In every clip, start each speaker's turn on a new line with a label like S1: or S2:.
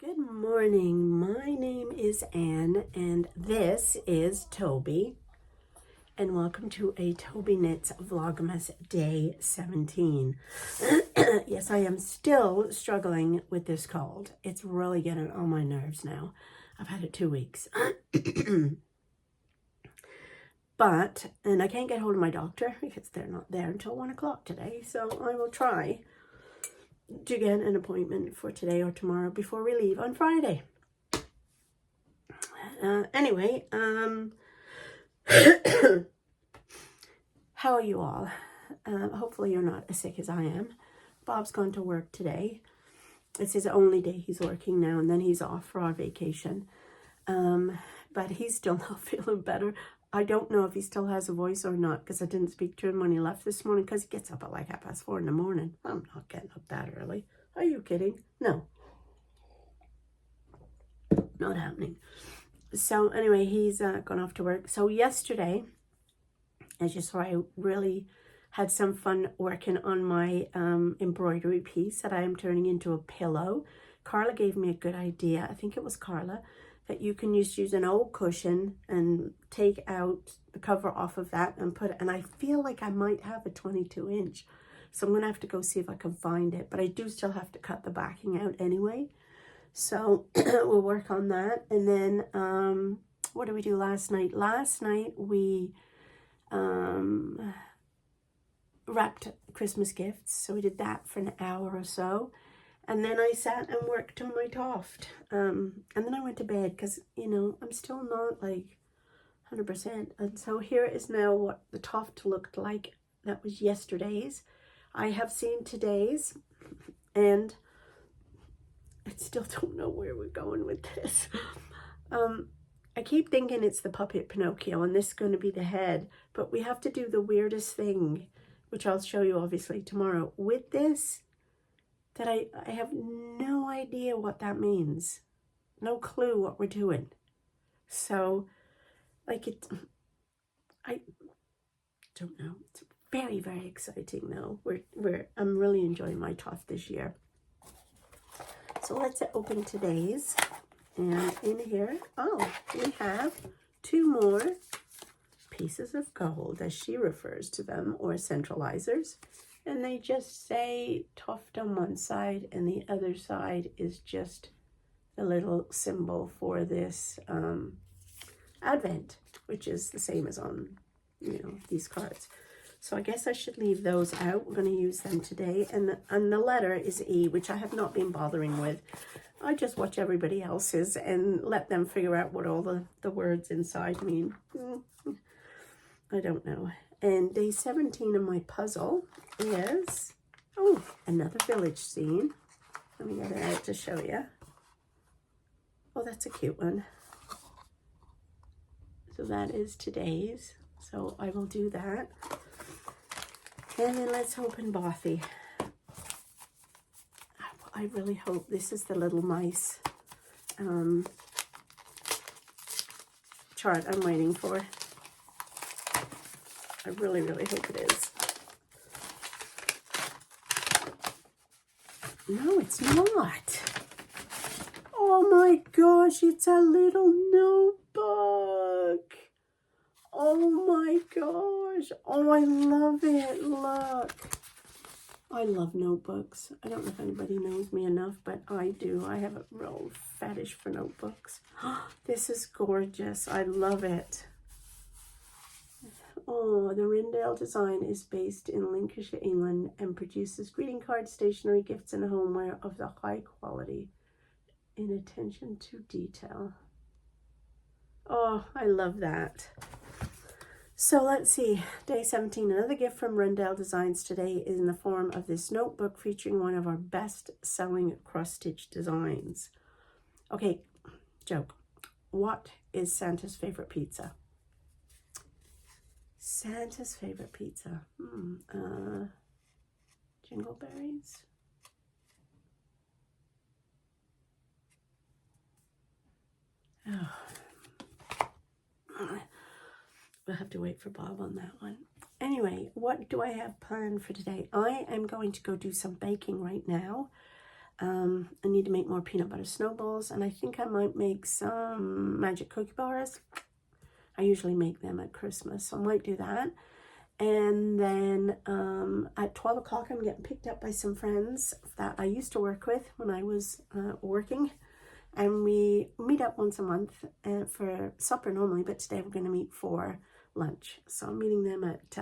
S1: Good morning. My name is Anne, and this is Toby. And welcome to a Tobyknits Vlogmas Day 17. Yes, I am still struggling with this cold. It's really getting on my nerves now. I've had it 2 weeks. And I can't get hold of my doctor because they're not there until 1 o'clock today. So I will try to get an appointment for today or tomorrow before we leave on Friday. Anyway, how are you all? Hopefully you're not as sick as I am. Bob's gone to work today. It's his only day he's working now, and then he's off for our vacation. But he's still not feeling better. I don't know if he still has a voice or not, because I didn't speak to him when he left this morning, because he gets up at like 4:30 in the morning. I'm not getting up that early. Are you kidding? No. Not happening. So anyway, he's gone off to work. So yesterday, as you saw, I really had some fun working on my embroidery piece that I am turning into a pillow. Carla gave me a good idea. I think it was Carla, that you can use an old cushion and take out the cover off of that and put it. And I feel like I might have a 22-inch. So I'm going to have to go see if I can find it. But I do still have to cut the backing out anyway. So we'll work on that. And then what did we do last night? Last night we wrapped Christmas gifts. So we did that for an hour or so. And then I sat and worked on my toft. And then I went to bed because, you know, I'm still not like 100%. And so here is now what the toft looked like. That was yesterday's. I have seen today's. And I still don't know where we're going with this. I keep thinking it's the puppet Pinocchio and this is going to be the head. But we have to do the weirdest thing, which I'll show you obviously tomorrow, with this. That I have no idea what that means. No clue what we're doing. So, like I don't know. It's very, very exciting though. I'm really enjoying my toft this year. So let's open today's. And in here, we have 2 more pieces of gold, as she refers to them, or centralizers. And they just say toft on one side, and the other side is just a little symbol for this Advent, which is the same as on, these cards. So I guess I should leave those out. We're going to use them today. And the letter is E, which I have not been bothering with. I just watch everybody else's and let them figure out what all the words inside mean. I don't know. And day 17 of my puzzle is, another village scene. Let me get it out to show you. Oh, that's a cute one. So that is today's. So I will do that. And then let's open Bothy. I really hope this is the little mice chart I'm waiting for. I really, really hope it is. No, it's not. Oh my gosh, it's a little notebook. Oh my gosh. Oh, I love it. Look. I love notebooks. I don't know if anybody knows me enough, but I do. I have a real fetish for notebooks. This is gorgeous. I love it. Oh, the Rindale design is based in Lancashire, England, and produces greeting cards, stationery, gifts, and homeware of the high quality in attention to detail. Oh, I love that. So let's see, day 17, another gift from Rindale Designs today is in the form of this notebook featuring one of our best-selling cross-stitch designs. Okay, joke. What is Santa's favorite pizza? Santa's favorite pizza. Jingleberries? Oh. We'll have to wait for Bob on that one. Anyway, what do I have planned for today? I am going to go do some baking right now. I need to make more peanut butter snowballs, and I think I might make some magic cookie bars. I usually make them at Christmas, so I might do that. And then at 12 o'clock, I'm getting picked up by some friends that I used to work with when I was working. And we meet up once a month for supper normally, but today we're going to meet for lunch. So I'm meeting them at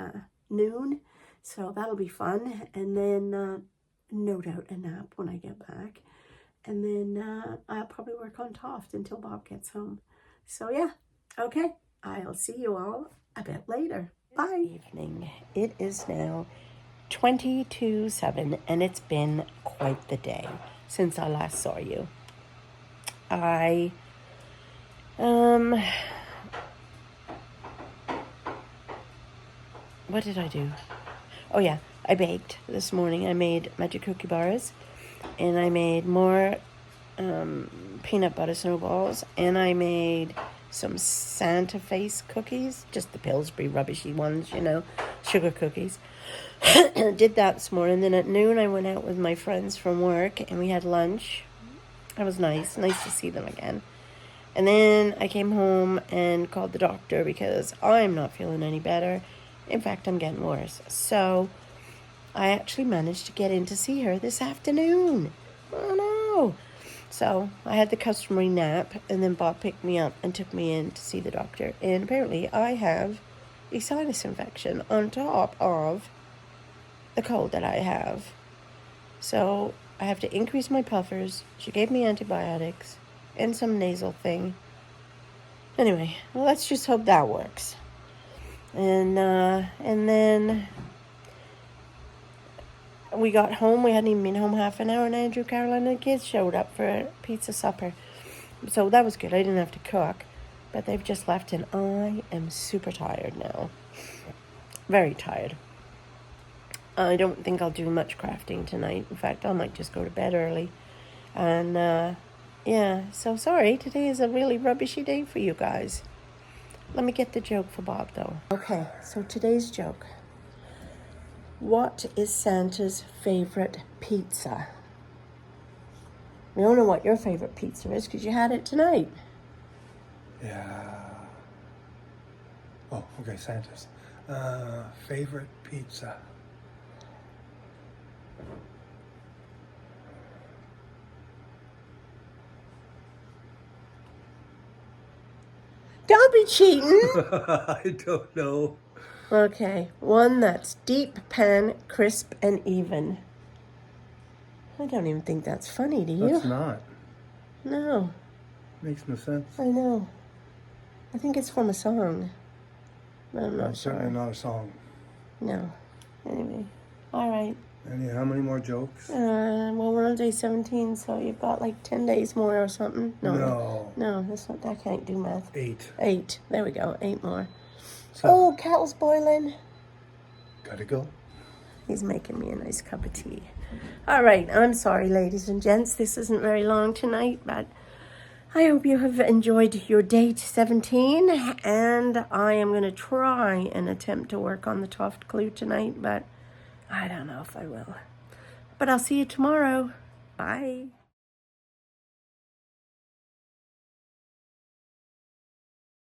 S1: noon, so that'll be fun. And then no doubt a nap when I get back. And then I'll probably work on Toft until Bob gets home. So yeah, okay. I'll see you all a bit later. Bye. Evening. It is now 7:22, and it's been quite the day since I last saw you. What did I do? Oh yeah, I baked this morning. I made magic cookie bars, and I made more peanut butter snowballs, and I made some Santa face cookies, just the Pillsbury rubbishy ones, you know, sugar cookies. Did that this morning. Then at noon I went out with my friends from work and we had lunch. That was nice to see them again. And then I came home and called the doctor because I'm not feeling any better. In fact, I'm getting worse. So I actually managed to get in to see her this afternoon. Oh no. So I had the customary nap, and then Bob picked me up and took me in to see the doctor. And apparently I have a sinus infection on top of the cold that I have. So I have to increase my puffers. She gave me antibiotics and some nasal thing. Anyway, well, let's just hope that works. And then we got home. We hadn't even been home half an hour, and Andrew, Caroline, and the kids showed up for a pizza supper. So that was good. I didn't have to cook, but they've just left, and I am super tired now. Very tired. I don't think I'll do much crafting tonight. In fact, I might just go to bed early. And, yeah, so sorry. Today is a really rubbishy day for you guys. Let me get the joke for Bob, though. Okay, so today's joke. What is Santa's favorite pizza? We don't know what your favorite pizza is because you had it tonight.
S2: Yeah. Oh, okay, Santa's. Favorite pizza.
S1: Don't be cheating.
S2: I don't know.
S1: Okay, one that's deep pan, crisp, and even. I don't even think that's funny, do you?
S2: That's not.
S1: No.
S2: Makes no sense.
S1: I know. I think it's from a song. But I'm not sure.
S2: Certainly not a song.
S1: No. Anyway. All right.
S2: And how many more jokes?
S1: Well, we're on day 17, so you've got like 10 days more or something.
S2: No.
S1: No, that's not. I can't do math.
S2: 8.
S1: 8. There we go. 8 more.
S2: So,
S1: Oh, kettle's boiling.
S2: gotta go.
S1: He's making me a nice cup of tea. All right. I'm sorry, ladies and gents. This isn't very long tonight, but I hope you have enjoyed your date 17. And I am going to try and attempt to work on the Toft clue tonight, but I don't know if I will. But I'll see you tomorrow. Bye.